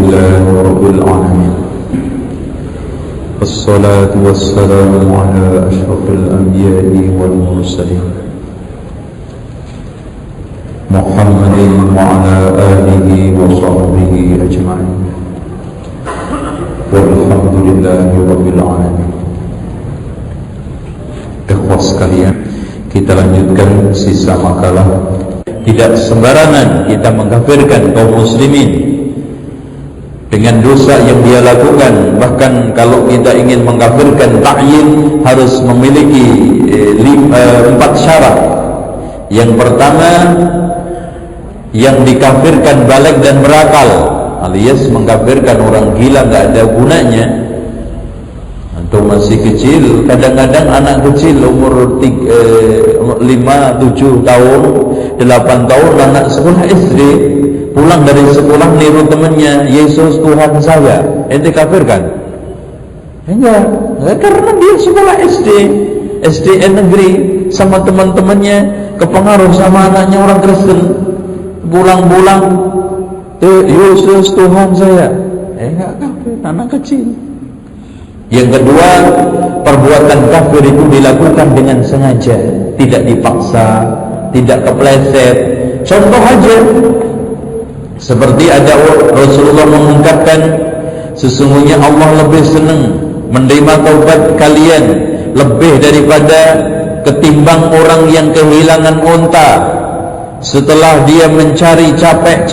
لله رب العالمين، والصلاة والسلام على أشرف الأنبياء والمرسلين محمد وعلى آله وصحبه أجمعين، والحمد لله رب العالمين. Ikhwas sekalian, kita lanjutkan sisa makalah. Tidak sembarangan kita mengkafirkan kaum muslimin dengan dosa yang dia lakukan. Bahkan kalau kita ingin mengkafirkan ta'yin, harus memiliki 4 syarat. Yang pertama, yang dikafirkan balik dan berakal, alias mengkafirkan orang gila nggak ada gunanya. Atau masih kecil, kadang-kadang anak kecil umur 5, 7 tahun, 8 tahun, anak sekolah SD pulang dari sekolah niru temannya, Yesus Tuhan saya, ente kafirkan? Enggak, karena dia sekolah SDN negeri sama teman-temannya, kepengaruh sama anaknya orang Kristen, pulang-pulang Yesus Tuhan saya, enggak kafir, anak kecil. Yang kedua, perbuatan kafir itu dilakukan dengan sengaja, tidak dipaksa, tidak kepleset. Contoh aja, seperti ada Rasulullah mengungkapkan, sesungguhnya Allah lebih senang menerima taubat kalian lebih daripada ketimbang orang yang kehilangan unta. Setelah dia mencari capek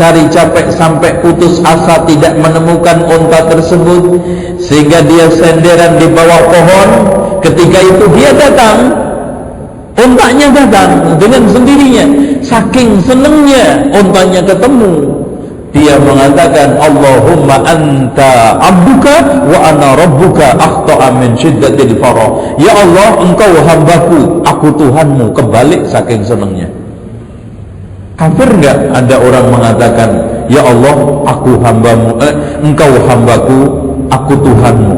sampai putus asa tidak menemukan unta tersebut, sehingga dia senderan di bawah pohon. Ketika itu dia datang, untanya datang dengan sendirinya. Saking senangnya untanya ketemu, dia mengatakan, Allahumma anta abduka wa ana rabbuka akhta'a min syiddatil farah. Ya Allah, engkau hambaku, aku Tuhanmu. Kebalik saking senangnya. Kafir enggak ada orang mengatakan, ya Allah, aku hambamu, engkau hambaku, aku Tuhanmu?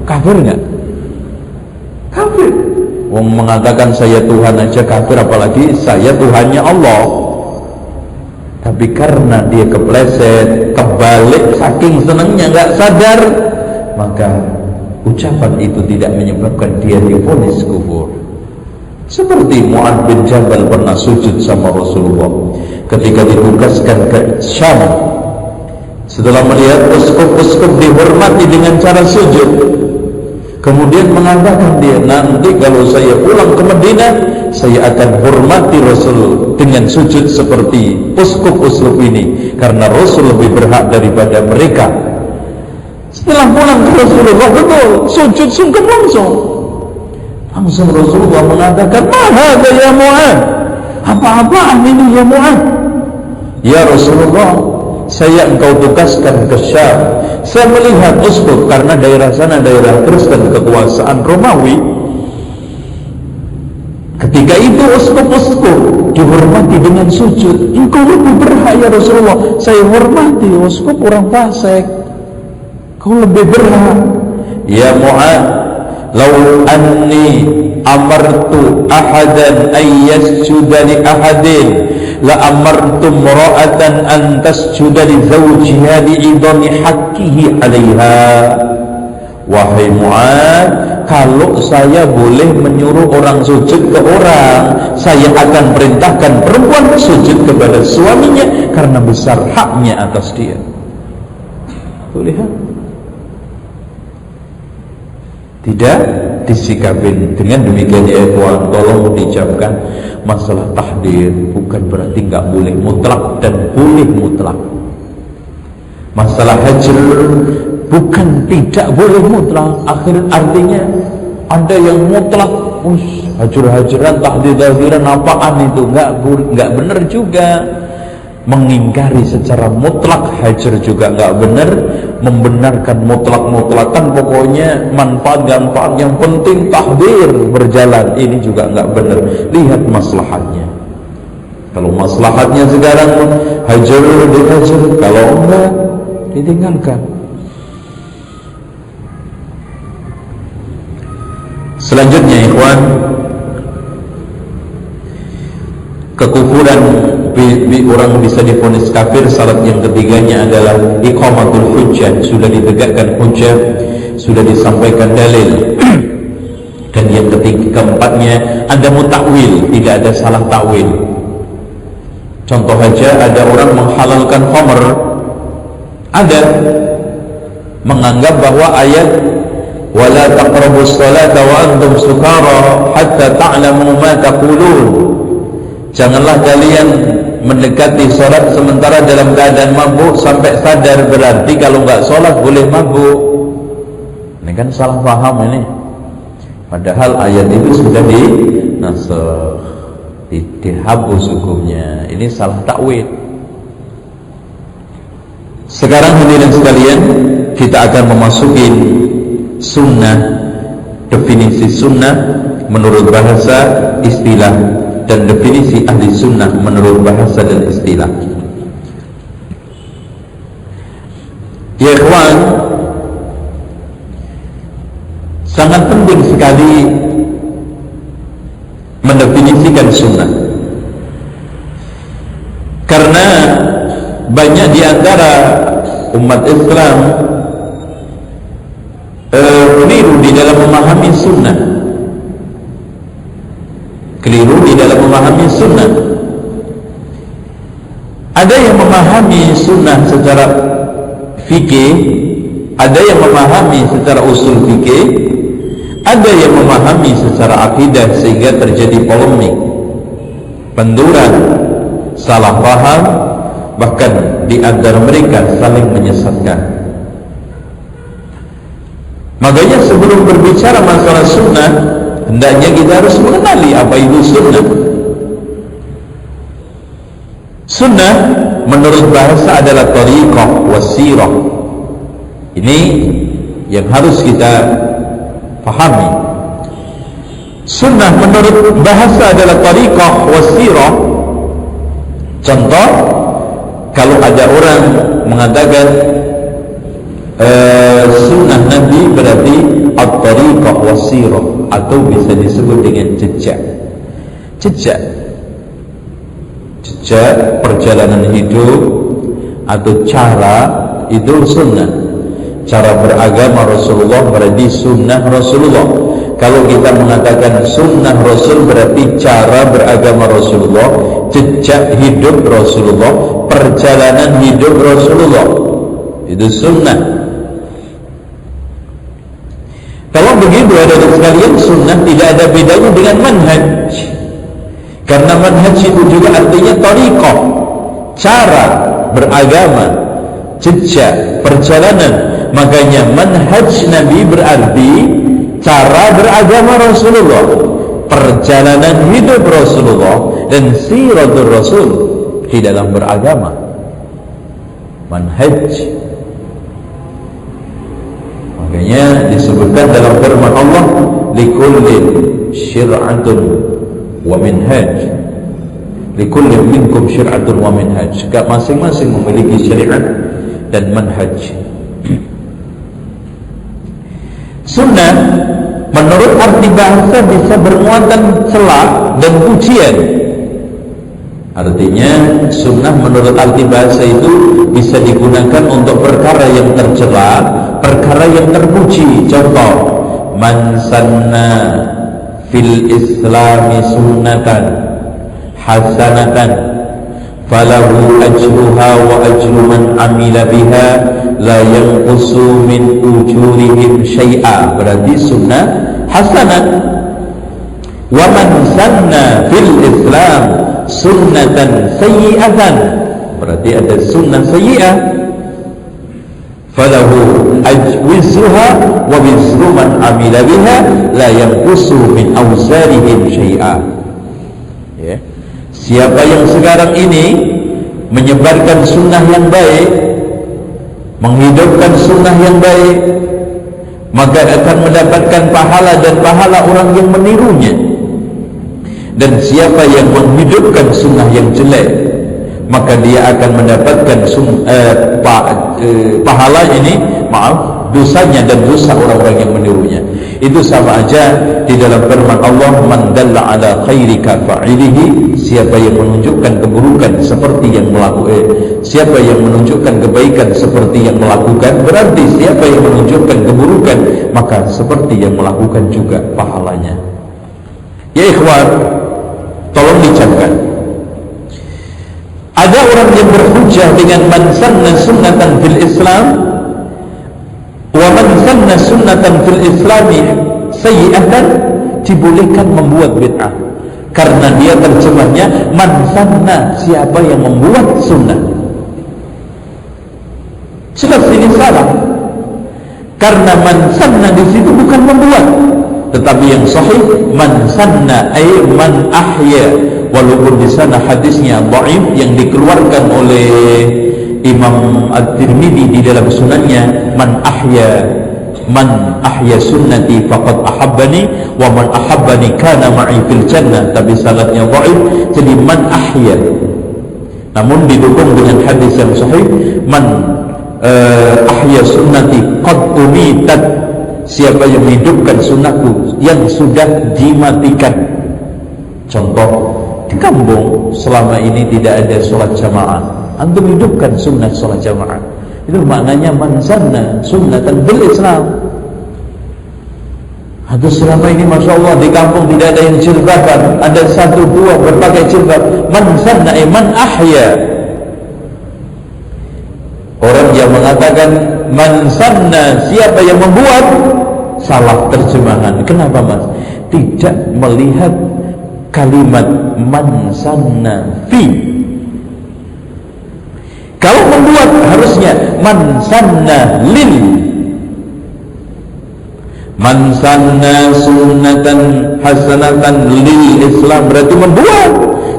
Kafir enggak? Kafir. Wong mengatakan saya Tuhan aja kafir, apalagi saya Tuhannya Allah. Tapi karena dia kepleset, kebalik, saking senangnya enggak sadar, maka ucapan itu tidak menyebabkan dia divonis kufur. Seperti Mu'adz bin Jabal pernah sujud sama Rasulullah ketika ditugaskan ke Syam. Setelah melihat uskup-uskup dihormati dengan cara sujud, kemudian mengatakan dia, nanti kalau saya pulang ke Madinah, saya akan hormati Rasul dengan sujud seperti uskup-uskup ini, karena Rasul lebih berhak daripada mereka. Setelah pulang ke Rasulullah, betul sujud sungkem langsung Rasulullah mengatakan, mahadha ya Mu'adz, apa-apaan ini ya Mu'adz? Ya Rasulullah, saya engkau tugaskan ke Syam. Saya melihat uskup, karena daerah sana daerah Kristen, kekuasaan Romawi. Ketika itu uskup-uskup dihormati dengan sujud. Engkau lebih berhak ya Rasulullah. Saya hormati uskup orang fasik, kau lebih berhak. Ya Mu'adz, lau anni amartu ahadan ay yasjuda li ahadin la amartu mra'atan an tasjuda li zawjiha li idami haqqihi 'alaiha. Wahai Mu'adz, kalau saya boleh menyuruh orang sujud ke orang, saya akan perintahkan perempuan sujud kepada suaminya karena besar haknya atas dia. Tuh lihat, tidak disikapin dengan demikian. Ya ikhwan, tolong diucapkan, masalah tahdir bukan berarti nggak boleh mutlak dan boleh mutlak. Masalah hajar bukan tidak boleh mutlak. Artinya ada yang mutlak, hajar-hajaran, tahdir-tahdiran, apaan itu, nggak benar juga. Mengingkari secara mutlak hajar juga nggak benar. Membenarkan mutlak-mutlakan, pokoknya manfaat-manfaat yang penting tahdir berjalan, ini juga nggak benar. Lihat maslahatnya. Kalau maslahatnya sekarang hajar dihajar, kalau enggak ditinggalkan. Selanjutnya ikhwan, kekufuran orang bisa divonis kafir. Syarat yang ketiganya adalah iqamatul hujjah, sudah ditegakkan hujjah, sudah disampaikan dalil. Dan yang keempatnya ada mutakwil, tidak ada salah takwil. Contoh saja, ada orang menghalalkan khamr, ada menganggap bahwa ayat wala taqrabus salata wa antum sukara hatta ta'lamu ma taqulun, janganlah kalian mendekati salat sementara dalam keadaan mabuk sampai sadar, berarti kalau enggak salat boleh mabuk. Ini kan salah paham ini. Padahal ayat itu sudah dinasakh, dihapus hukumnya. Ini salah takwil. Sekarang hadirin sekalian, kita akan memasuki sunnah, definisi sunnah menurut bahasa, istilah, dan definisi ahli sunnah menurut bahasa dan istilah. Ya ikhwan, sangat penting sekali mendefinisikan sunnah, karena banyak di antara umat Islam keliru di dalam memahami sunnah, keliru di dalam memahami sunnah. Ada yang memahami sunnah secara fikih, ada yang memahami secara usul fikih, ada yang memahami secara akidah, sehingga terjadi polemik, benturan, salah paham, bahkan di antara mereka saling menyesatkan. Makanya sebelum berbicara masalah sunnah, hendaknya kita harus mengenali apa itu sunnah. Sunnah menurut bahasa adalah thariqah wasirah. Ini yang harus kita pahami. Sunnah menurut bahasa adalah thariqah wasirah. Contoh, kalau ada orang mengatakan sunnah Nabi berarti at-tariqah wasirah, atau bisa disebut dengan jejak perjalanan hidup atau cara, itu sunnah. Cara beragama Rasulullah berarti sunnah Rasulullah. Kalau kita mengatakan sunnah Rasul berarti cara beragama Rasulullah, jejak hidup Rasulullah, perjalanan hidup Rasulullah, itu sunnah. Kalau begitu ada sekalian, sunnah tidak ada bedanya dengan manhaj, karena manhaj itu juga artinya thariqah, cara beragama, jejak perjalanan. Makanya manhaj Nabi berarti cara beragama Rasulullah, perjalanan hidup Rasulullah, dan siratul Rasul di dalam beragama. Manhaj, makanya disebutkan dalam firman Allah, likullin syir'atun wa minhaj, likullin minkum syir'atun wa minhaj. Masing-masing memiliki syariat dan manhaj. Sunnah menurut arti bahasa bisa bermuatan celah dan pujian. Artinya sunnah menurut arti bahasa itu bisa digunakan untuk perkara yang tercela, perkara yang terpuji. Contoh, man sanna fil islami sunnatan hasanatan falahu ajruha wa ajru man amila biha la yanqusu min ujurihim syai'a. Berarti sunnah hasanat. Wa man sanna fil islam sunnatan sayyi'atan, berarti ada sunnah sayyi'ah, falahu ajwizruha wa wizru man amila biha la yanqusu min awzarihim syai'a. Ya. Siapa yang sekarang ini menyebarkan sunnah yang baik, menghidupkan sunnah yang baik, maka akan mendapatkan pahala dan pahala orang yang menirunya. Dan siapa yang menghidupkan sunnah yang jelek, maka dia akan mendapatkan pahala ini, dosanya dan dosa orang-orang yang menirunya. Itu sama aja di dalam firman Allah, man dalla ala khairi kafa'ilihi, siapa yang menunjukkan keburukan seperti yang melakukan, siapa yang menunjukkan kebaikan seperti yang melakukan, berarti siapa yang menunjukkan keburukan maka seperti yang melakukan juga pahalanya. Ya ikhwan, tolong dicamkan. Ada orang yang berhujjah dengan man sanna sunnatan fil Islam wa man sanna sunnatan fil Islami sayyi'atan, dibolehkan membuat bid'ah karena dia terjemahnya man sanna, siapa yang membuat sunnah. Jelas ini salah, karena man sanna di situ bukan membuat, tetapi yang sahih man sanna ay man ahya, walaupun di sana hadisnya dhaif yang dikeluarkan oleh Imam At-Tirmidzi di dalam sunannya, man ahya sunnati faqad ahabbani wa man ahabbani kana ma'i fil jannah, tapi sanadnya dhaif, jadi man ahya. Namun didukung dengan hadis yang sahih, man ahya sunnati qad umitat, siapa yang menghidupkan sunnahku yang sudah dimatikan. Contoh, di kampung selama ini tidak ada sholat jamaah, antum hidupkan sunnah sholat jamaah, itu maknanya man sanna sunnatan bil Islam. Atau selama ini masya Allah di kampung tidak ada yang jilbaban, ada satu dua berpakai jilbab, man sanna man ahya. Orang yang mengatakan man sanna, siapa yang membuat, salah terjemahan. Kenapa mas? Tidak melihat kalimat man sanna fi. Kalau membuat harusnya man sanna lil, man sanna sunnatan hasanatan lil Islam, berarti membuat,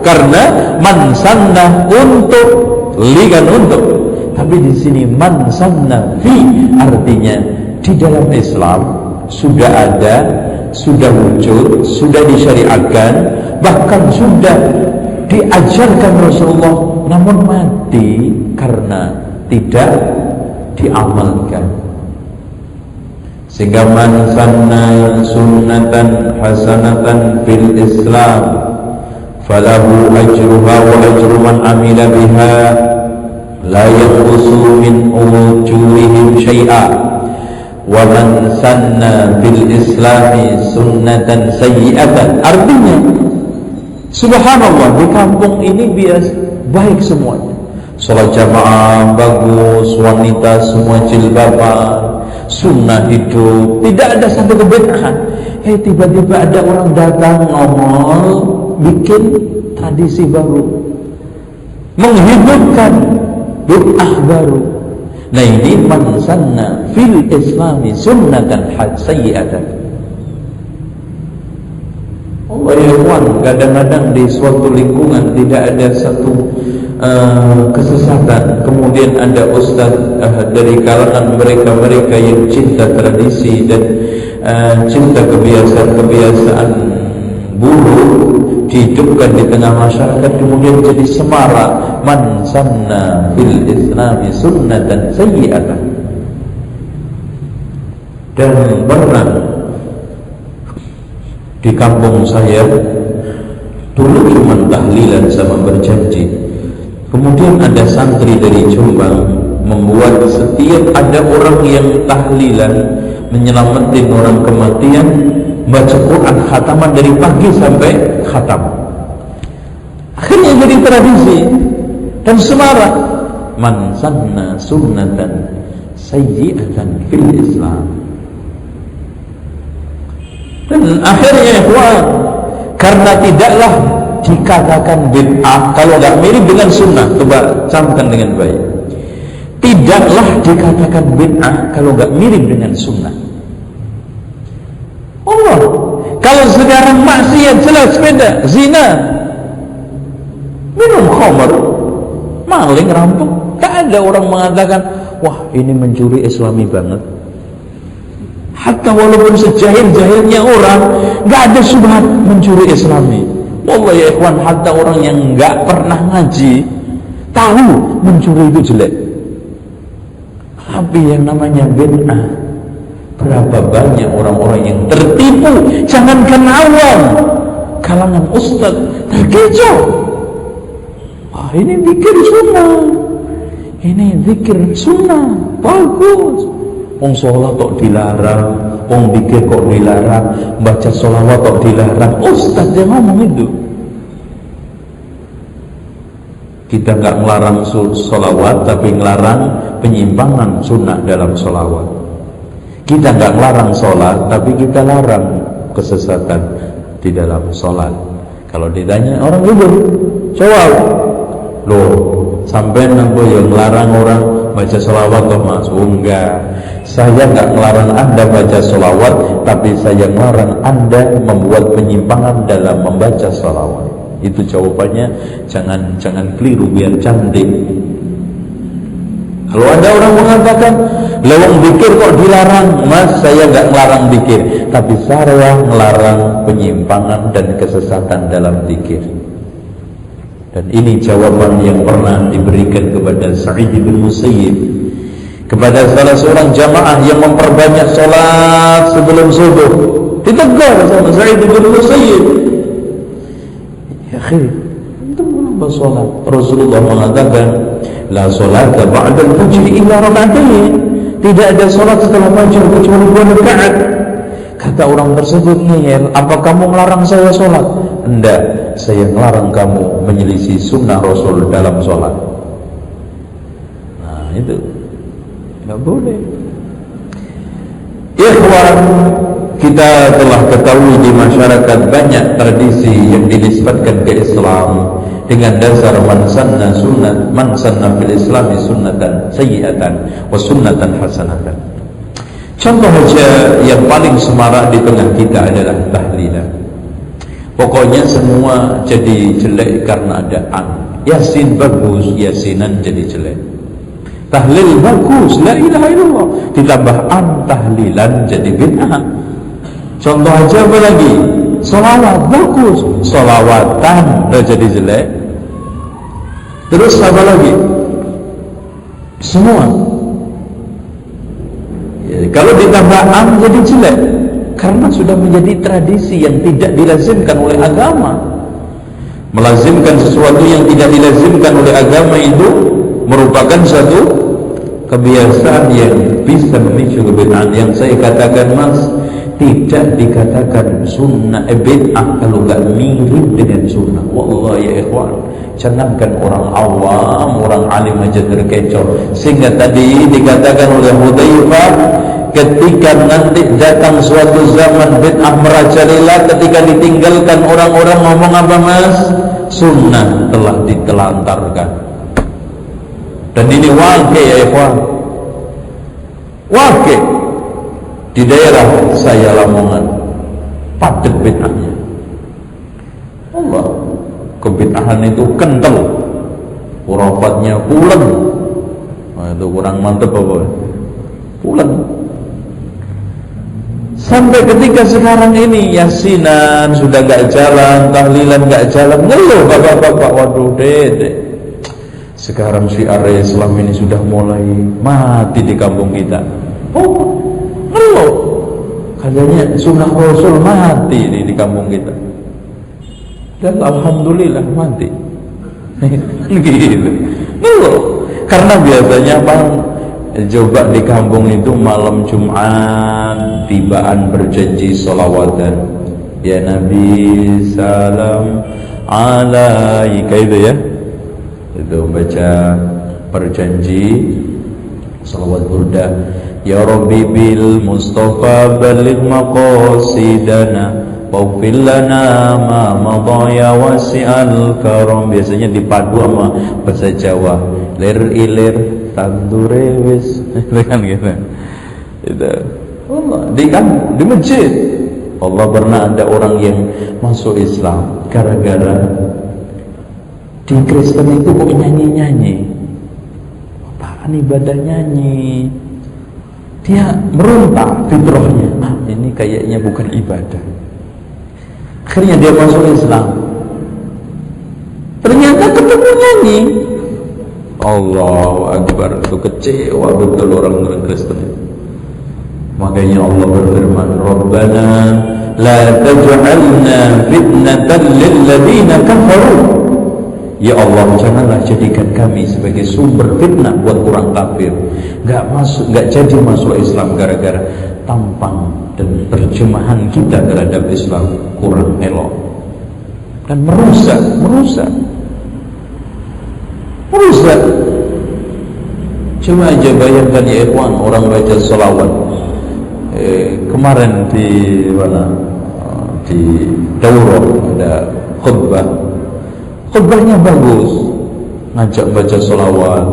karena man sanna untuk, li kan untuk. Tapi di sini man sanna fi artinya di dalam Islam sudah ada, sudah wujud, sudah disyariatkan, bahkan sudah diajarkan Rasulullah, namun mati karena tidak diamalkan. Sehingga man sanna sunnatan hasanatan fil Islam falahu ajruha wa ajru man amila biha la yanqusu min ujurihim syai'a, wa man sanna bil Islami sunnatan sayyi'atan. Artinya subhanallah, di kampung ini biasa baik semuanya, sholat jamaah bagus, wanita semua jilbaban, sunnah hidup, tidak ada satu kebid'ahan. Tiba-tiba ada orang datang nongol bikin tradisi baru, menghidupkan bid'ah baru. Nah ini man sanna fil Islami sunnatan sayyi'atan. Allah ya kawan, kadang-kadang di suatu lingkungan tidak ada satu kesesatan, kemudian ada ustaz dari kalangan mereka-mereka yang cinta tradisi dan cinta kebiasaan-kebiasaan buruk dihidupkan di tengah masyarakat, kemudian jadi semarak man sanna fil Islami sunnatan sayyi'atan. Dan pernah di kampung saya dulu cuma tahlilan sama berjanji, kemudian ada santri dari Jombang membuat setiap ada orang yang tahlilan menyelamatin orang kematian, baca Quran khataman dari pagi sampai khatam. Akhirnya jadi tradisi dan semarak man sanna sunnatan sayyi'atan fil Islam. Dan akhirnya ikhwan, karena tidaklah dikatakan bid'ah kalau tidak mirip dengan sunnah. Coba camkan dengan baik, tidaklah dikatakan bid'ah kalau tidak mirip dengan sunnah. Allah, kalau sekarang maksiat jelas beda, zina, minum khamr, maling, rampok, tak ada orang mengatakan wah ini mencuri Islami banget. Hatta walaupun sejahil-jahilnya orang, gak ada syubhat mencuri Islami. Wallah ya ikhwan, hatta orang yang gak pernah ngaji tahu mencuri itu jelek. Tapi yang namanya bid'ah Berapa banyak orang-orang yang tertipu, jangankan awam, kalangan ustaz terkecoh. Ini zikir sunnah, ini zikir sunnah, bagus. Wong sholat kok dilarang, wong zikir kok dilarang, baca sholawat kok dilarang. Ustaz yang ngomong itu. Kita nggak melarang sholawat, tapi ngelarang penyimpangan sunnah dalam sholawat. Kita nggak melarang sholat, tapi kita larang kesesatan di dalam sholat. Kalau ditanya orang itu, jawab, loh, sampai nanti yang melarang orang baca sholawat toh mas? Enggak, saya nggak melarang anda baca sholawat, tapi saya melarang anda membuat penyimpangan dalam membaca sholawat. Itu jawabannya. Jangan keliru biar cantik. Kalau ada orang mengatakan, lewang zikir kok dilarang? Mas, saya nggak melarang zikir, tapi saya melarang penyimpangan dan kesesatan dalam zikir. Dan ini jawaban yang pernah diberikan kepada Sa'id bin Musayyib, kepada salah seorang jamaah yang memperbanyak sholat sebelum subuh. Ditegur sama Sa'id bin Musayyib, ya akhi, itu mengapa sholat? Rasulullah mengatakan, la sholata ba'dal fajri illa raka'atain. Tidak ada sholat setelah fajar kecuali 2 rakaat. Kata orang tersebut, ngeyel, apa kamu melarang saya sholat? Enggak, saya melarang kamu menyelisih sunnah Rasul dalam sholat. Nah itu nggak boleh. Ikhwan, kita telah ketahui di masyarakat banyak tradisi yang dinisbatkan ke Islam dengan dasar man sanna fil islami sunnatan sayyi'atan wa sunnatan hasanatan. Contoh saja yang paling semarak di tengah kita adalah tahlilan. Pokoknya semua jadi jelek karena ada an. Yasin bagus, yasinan jadi jelek. Tahlil bagus, la ilaha illallah, ditambah an, tahlilan jadi bid'ah. Contoh aja apa lagi? Sholawat bagus, sholawatan jadi jelek. Terus apa lagi? Semua ya, kalau ditambah an jadi jelek, karena sudah menjadi tradisi yang tidak dilazimkan oleh agama. Melazimkan sesuatu yang tidak dilazimkan oleh agama itu merupakan satu kebiasaan yang bisa memicu kebid'ahan. Yang saya katakan mas, tidak dikatakan sunnah bid'ah kalau gak mirip dengan sunnah. Wallah ya ikhwan, jangankan orang awam, orang alim aja terkecoh. Sehingga tadi dikatakan oleh Hudzaifah, ketika nanti datang suatu zaman bid'ah merajalela, ketika ditinggalkan orang-orang ngomong apa mas? Sunnah telah ditelantarkan. Dan ini wakil ya ikhwan, wakil di daerah saya Lamongan, padat bid'ahnya. Allah, kebid'ahan itu kental, khurafatnya pulen. Nah, itu kurang mantep apa? Pulen. Sampai ketika sekarang ini yasinan sudah gak jalan, tahlilan gak jalan, ngeluh bapak-bapak, waduh dede. Sekarang syiar Islam ini sudah mulai mati di kampung kita. Oh, ngeluh, katanya sunnah Rasul mati di kampung kita. Dan alhamdulillah mati. Gitu. Ngeluh. Karena biasanya bang, coba di kampung itu malam Jumat tibaan berjanji sholawatan, ya Nabi salam alaika, itu ya, itu baca berjanji sholawat burda, ya Rabbi bil Mustafa baligh maqasidana waghfir lana ma madaya wasi'al karam. Biasanya dipadu sama bahasa Jawa, lir ilir tandure wis, kan gitu. Itu Allah di masjid. Allah pernah ada orang yang masuk Islam gara-gara di Kristen itu kok nyanyi-nyanyi. Apaan ibadah nyanyi? Dia merontak fitrahnya. Ini kayaknya bukan ibadah. Akhirnya dia masuk Islam. Ternyata ketemu nyanyi. Allahu Akbar, itu kecewa betul orang-orang Kristen. Makanya Allah berfirman, Rabbana la taj'alna fitnatan lil ladzina kafaru. Ya Allah, janganlah jadikan kami sebagai sumber fitnah buat orang kafir. Enggak jadi masuk Islam gara-gara tampang dan terjemahan kita terhadap Islam kurang elok dan merusak. Cuma aja bayangkan ya ikhwan, orang baca sholawat kemarin di mana, di daurah ada khutbahnya bagus, ngajak baca sholawat,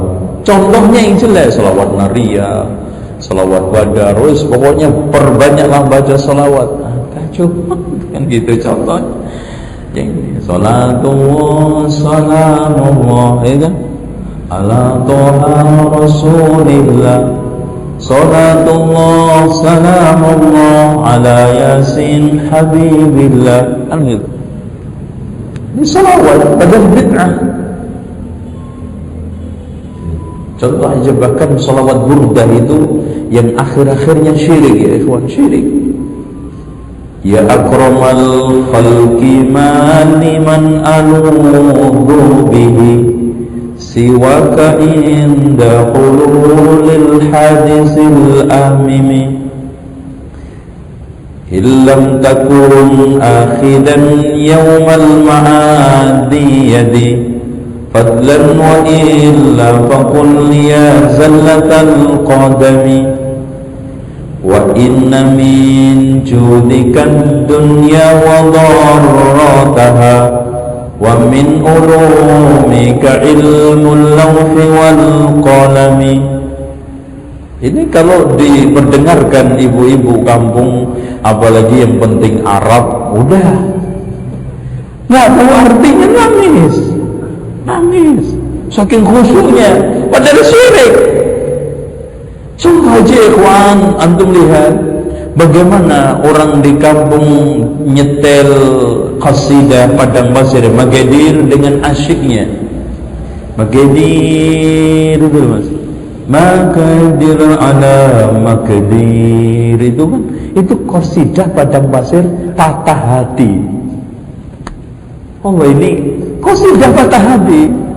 contohnya yang jelas, sholawat naria, sholawat badarus, pokoknya perbanyaklah baca sholawat. Kacau kan gitu contohnya. Yang ini salatullah salamullah, ya kan, ala toha rasulillah, salatullah salamullah ala yasin habibillah, kan gitu. Ini salawat padahal bid'ah. Contoh aja, bahkan salawat burdah itu yang akhir-akhirnya syirik ya ikhwan, syirik. Ya akramal khalqi man aludu bihi siwaka inda hululil hadisil amimi illam takun akhidan yawmal ma'adi yadi fadlan wa illa faqul ya zallatal qadami wa inna min judikad dunya wa dharrataha wa min ulumika ilmul lawhi wal qalami. Ini kalau diperdengarkan ibu-ibu kampung, apalagi yang penting Arab, udah nggak tahu artinya, nangis saking khusyuknya, padahal syirik. Contoh aja ikhwan, antum lihat bagaimana orang di kampung nyetel qasidah Padang Pasir Magadir dengan asyiknya. Magadir itu mas, Makadir ala Makadir, itu kan, itu qasidah Padang Pasir patah hati. Oh ini qasidah patah hati.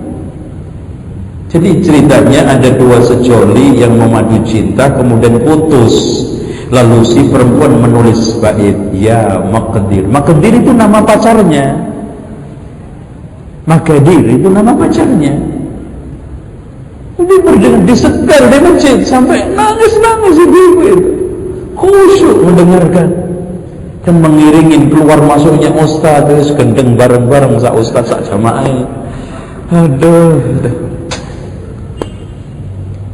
Jadi ceritanya ada dua sejoli yang memadu cinta kemudian putus. Lalu si perempuan menulis bait, ya Makadir. Makadir itu nama pacarnya. Makadir itu nama pacarnya. Dia berdengar, disetel di masjid sampai nangis ibu-ibu itu. Khusyuk mendengarkan dan mengiringin keluar masuknya ustaz, terus gendeng bareng-bareng sa ustaz sak jamaah. Aduh.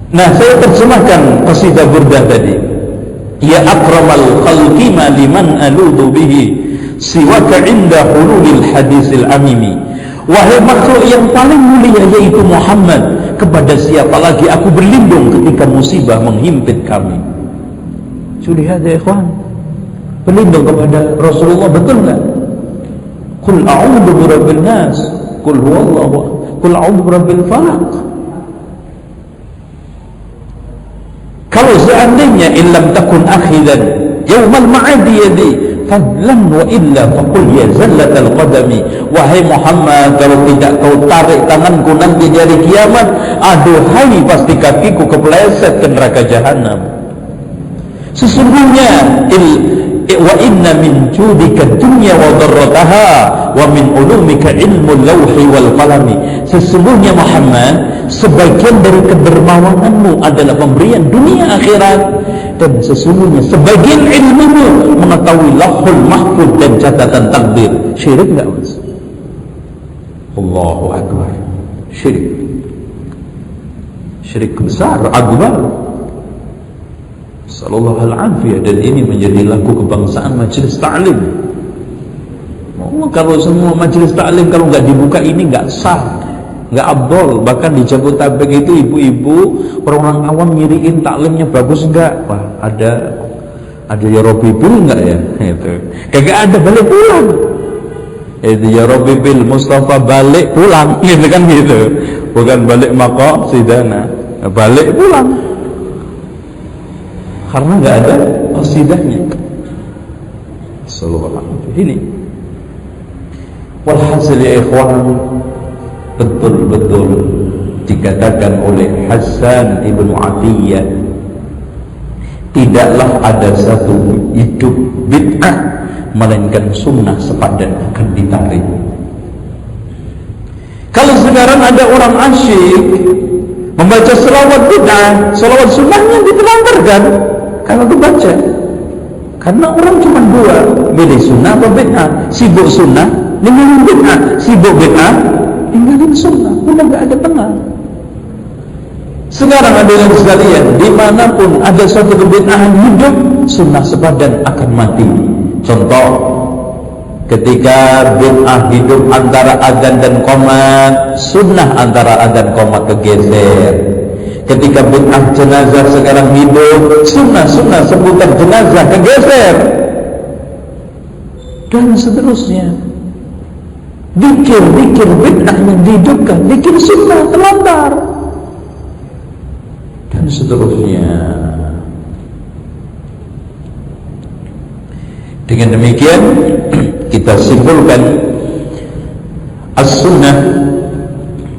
Nah, saya terjemahkan qasidah burdah tadi. Ya akramal khalqi ma liman aludu bihi siwaka inda hululil hadisil amimi. Wahai makhluk yang paling mulia yaitu Muhammad, kepada siapa lagi aku berlindung ketika musibah menghimpit kami. Sudah ada ikhwan, berlindung kepada Rasulullah, betul enggak? Qul a'udzu birabbin nas, qul huwallahu, qul a'udzu birabbil falaq. Kalau seandainya illam takun akhidan yaumal ma'adi yadi fadlan wa illa faqul ya zallatal qadami. Wahai Muhammad, kalau tidak kau tarik tanganku nanti di hari kiamat, aduhai pasti kakiku kepleset ke neraka jahanam. Sesungguhnya wa inna min judika dunya wa dharrataha wa min ulumika ilmul lawhi wal qalami. Sesungguhnya Muhammad, sebagian dari kedermawananmu adalah pemberian dunia akhirat, dan sesungguhnya sebagian ilmumu mengetahui lauhul mahfuz dan catatan takdir. Syirik enggak mas? Allahu akbar. Syirik besar, akbar. Sallallahu al-afiyah. Dan ini menjadi laku kebangsaan majelis ta'lim. Kalau semua majelis ta'lim kalau nggak dibuka ini nggak sah, nggak abdol. Bahkan di Jabodetabek itu ibu-ibu, orang-orang awam nyiriin taklimnya bagus enggak? Wah, ada ya Robi Bil enggak ya? Itu kagak ada, balik pulang. Itu ya Robi Bil Mustafa balik pulang, gitu kan gitu. Bukan balik maqasidana, balik pulang. karena nggak ada qasidahnya. Sallallahu ini. Walhasil ya ikhwan, betul-betul dikatakan oleh Hasan ibn Atiyah, tidaklah ada satu hidup bid'ah melainkan sunnah sepadan akan ditarik. Kalau sekarang ada orang asyik membaca selawat bid'ah, selawat sunnahnya ditelantarkan kalau dibaca. Karena orang cuma dua, milih sunnah atau bid'ah. Sibuk sunnah, ninggalin bid'ah. Sibuk bid'ah, ninggalin sunnah. Udah gak ada tengah. Sekarang ada yang sekalian, dimanapun ada suatu kebid'ahan hidup, sunnah sepadan akan mati. Contoh, ketika bid'ah hidup antara adzan dan qomat, sunnah antara adzan qomat kegeser. Ketika bid'ah jenazah sekarang hidup, sunnah seputar jenazah kegeser. Dan seterusnya. Dikir bid'ah yang dihidupkan, dikir sunnah terlantar. Dan seterusnya. Dengan demikian kita simpulkan as-sunnah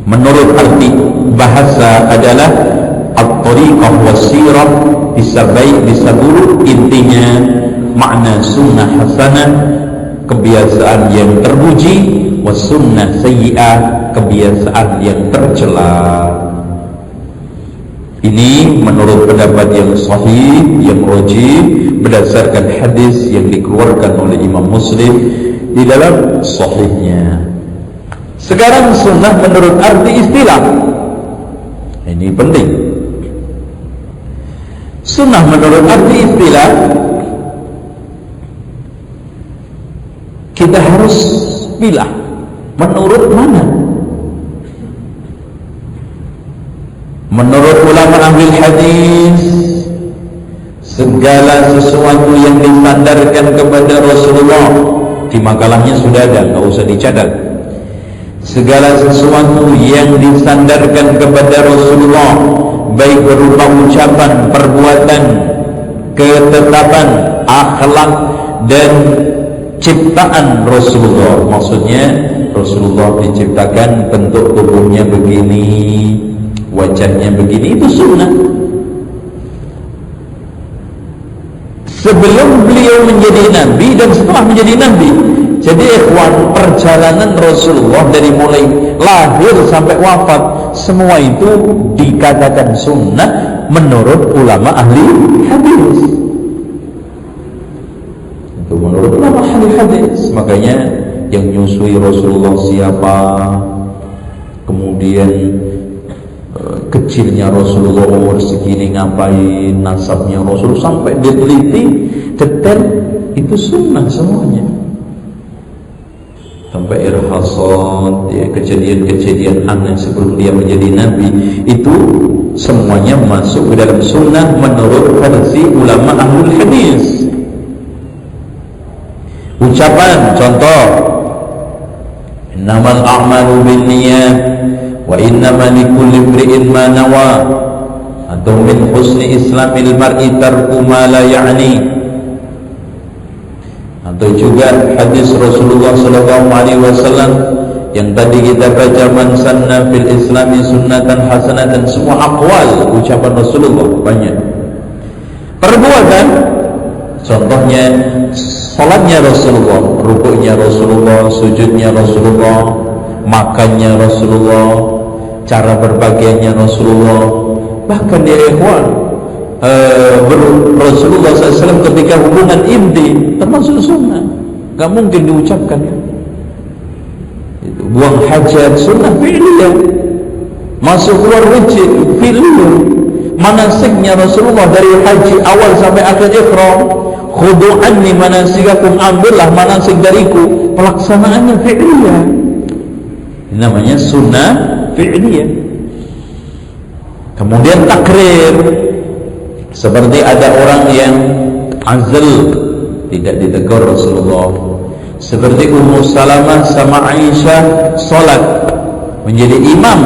menurut arti bahasa adalah at-tariqah was-sirah, bisa guru. Intinya makna sunnah hasanah, kebiasaan yang terpuji, was-sunnah sayyi'ah, kebiasaan yang tercela. Ini menurut pendapat yang sahih, yang rajih, berdasarkan hadis yang dikeluarkan oleh Imam Muslim di dalam sahihnya. Sekarang sunnah menurut arti istilah. Ini penting. Sunnah menurut arti istilah, kita harus pilih menurut mana. Menurut ulama ahli hadis, segala sesuatu yang disandarkan kepada Rasulullah, di makalahnya sudah ada, nggak usah dicatat. Segala sesuatu yang disandarkan kepada Rasulullah, baik berupa ucapan, perbuatan, ketetapan, akhlak, dan ciptaan Rasulullah. Maksudnya Rasulullah diciptakan bentuk tubuhnya begini, wajahnya begini, itu sunnah. Sebelum beliau menjadi nabi dan setelah menjadi nabi. Jadi ikhwan, perjalanan Rasulullah dari mulai lahir sampai wafat, semua itu dikatakan sunnah menurut ulama ahli hadis. Itu menurut ulama ahli hadis. Makanya yang nyusui Rasulullah siapa, kemudian kecilnya Rasulullah umur segini ngapain, nasabnya Rasul sampai diteliti detail, itu sunnah semuanya. Sampai irhasat, ya, kejadian-kejadian aneh sebelum dia menjadi nabi, itu semuanya masuk ke dalam sunnah menurut versi ulama ahlul hadis. Ucapan, contoh, innamal a'malu binniyat wa innama likulli imri'in ma nawa, atau min husni islamil mar'i tarku ma la ya'ni. Atau juga hadis Rasulullah SAW yang tadi kita baca, man sanna fil islami sunnatan hasanatan, semua aqwal, ucapan Rasulullah banyak. Perbuatan, contohnya salatnya Rasulullah, rukuknya Rasulullah, sujudnya Rasulullah, makannya Rasulullah, cara berbagiannya Rasulullah. Bahkan di ikhwan, Rasulullah SAW ketika hubungan inti termasuk sunnah, gak mungkin diucapkan ya. Itu buang hajat, sunnah fi'liyah. Masuk keluar masjid, fi'liyah. Manasiknya Rasulullah dari haji awal sampai akhir ihram, khudu anni manasikakum, ambillah manasik dariku, pelaksanaannya fi'liyah. Ini namanya sunnah fi'liyah. Kemudian takrir, seperti ada orang yang azal, tidak ditegur Rasulullah. Seperti Ummu Salamah sama Aisyah salat menjadi imam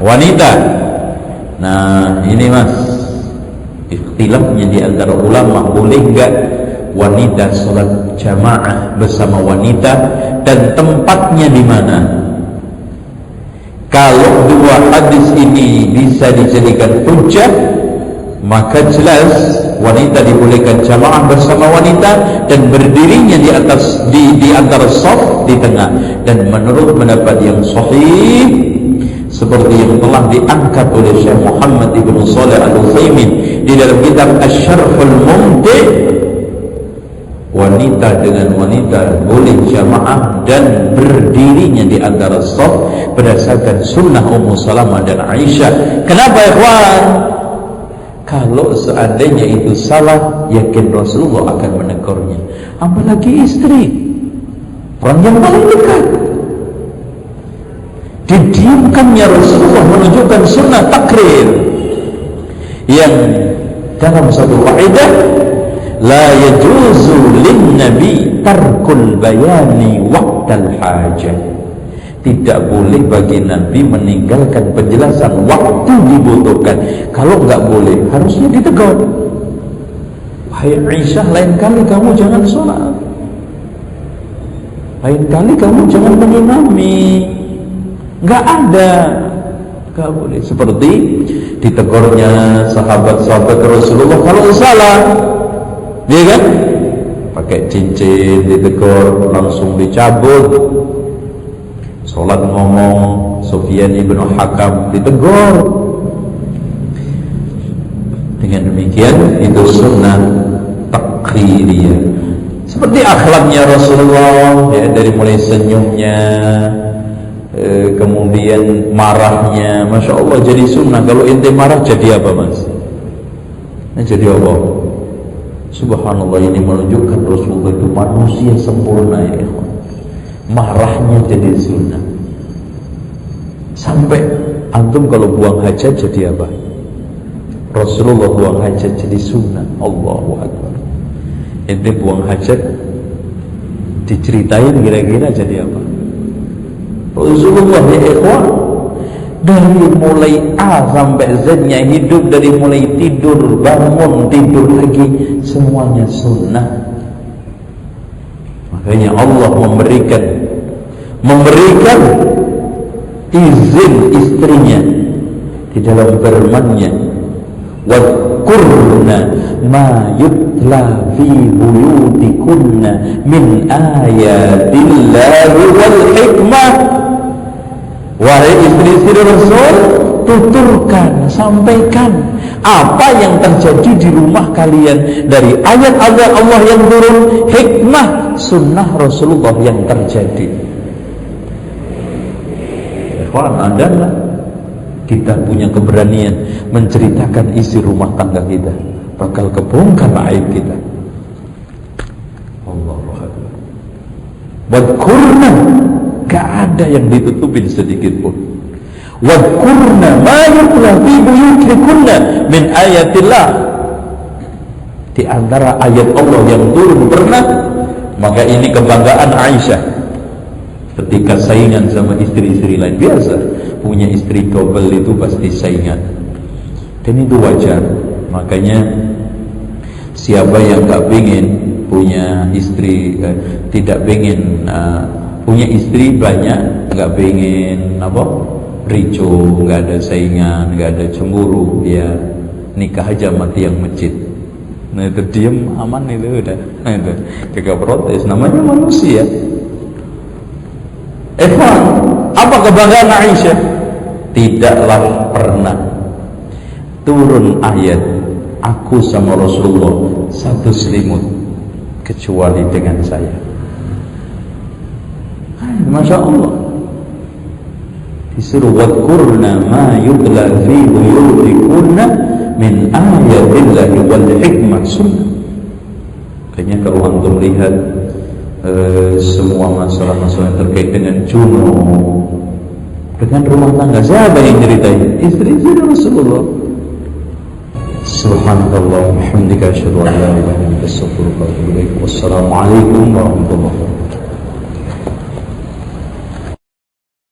wanita. Nah ini mas, Ikhtilafnya di antara ulama, boleh enggak wanita sholat jamaah bersama wanita dan tempatnya di mana. Kalau dua hadis ini bisa dijadikan hujjah, maka jelas wanita dibolehkan jamaah bersama wanita dan berdirinya di antara shaf di tengah. Dan menurut pendapat yang sahih seperti yang telah diangkat oleh Syekh Muhammad ibn Shalih Al-Utsaimin di dalam kitab Asy-Syarhul Mumti', wanita dengan wanita boleh jamaah dan berdirinya di antara shaf berdasarkan sunnah Ummu Salamah dan Aisyah. Kenapa ikhwan? Kalau seandainya itu salah, yakin Rasulullah akan menegurnya. Apalagi istri, orang yang paling dekat. Didiamkannya Rasulullah menunjukkan sunnah takrir yang dalam satu kaidah, la yajuzu lin nabi tarkul bayani waqtal hajah. Tidak boleh bagi Nabi meninggalkan penjelasan waktu dibutuhkan. Kalau enggak boleh, harusnya ditegur. Wahai Aisyah, lain kali kamu jangan sholat, lain kali kamu jangan mengimami. Enggak ada, enggak boleh. Seperti ditegurnya sahabat-sahabat Rasulullah kalau salah, dia kan pakai cincin ditegur langsung dicabut. Sholat ngomong, Sufyan ibn Hakam ditegur. Dengan demikian itu sunnah takririah. Seperti akhlaknya Rasulullah, ya, dari mulai senyumnya, kemudian marahnya, masya Allah jadi sunnah. Kalau ente marah jadi apa mas? Jadi apa? Subhanallah, ini menunjukkan Rasulullah itu manusia sempurna ya ikhwan. Marahnya jadi sunnah. Sampai antum kalau buang hajat jadi apa? Rasulullah buang hajat jadi sunnah. Allahu Akbar. Ente buang hajat diceritain kira-kira jadi apa? Rasulullah ya ikhwan, dari mulai A sampai Z-nya hidup, dari mulai tidur, bangun, tidur lagi, semuanya sunnah. Makanya Allah memberikan izin istrinya di dalam firman-Nya, wadkurna ma yutla fi buyutikunna min ayatillahi wal hikmah. Wahai istri-istri Rasul, tuturkan, sampaikan apa yang terjadi di rumah kalian dari ayat-ayat Allah yang turun, hikmah sunnah Rasulullah yang terjadi. Ikhwan, adalah kita punya keberanian menceritakan isi rumah tangga kita, bakal kebongkar aib kita. Allahu Akbar. Wadkurna, gak ada yang ditutupin sedikit pun. Wadkurna ma yutla fi buyutikunna min ayatillah. Di antara ayat Allah yang turun pernah, maka ini kebanggaan Aisyah ketika saingan sama istri-istri lain. Biasa punya istri double itu pasti saingan, dan itu wajar. Makanya siapa yang gak pengen punya istri, tidak pengen punya istri banyak, gak pengen apa, ricu, gak ada saingan, gak ada cemburu, ya nikah aja mati yang masjid. Nah itu diem aman itu udah, nah itu kagak protes, namanya manusia. Apa kebanggaan Aisyah? Tidaklah pernah turun ayat aku sama Rasulullah satu selimut kecuali dengan saya. Masya Allah, disuruh wadkurna ma yutla fi buyutikunna min ayatillahi wal hikmah sunnah. Kayaknya kalau antum lihat semua masalah-masalah yang terkait dengan junub, dengan rumah tangga, siapa yang ceritain? Istri-istri Rasulullah. Subhanallah, hamdika asyhadu an la ilaha illa anta astaghfiruka wa atubu ilaik. Wassalamualaikum warahmatullahi wabarakatuh.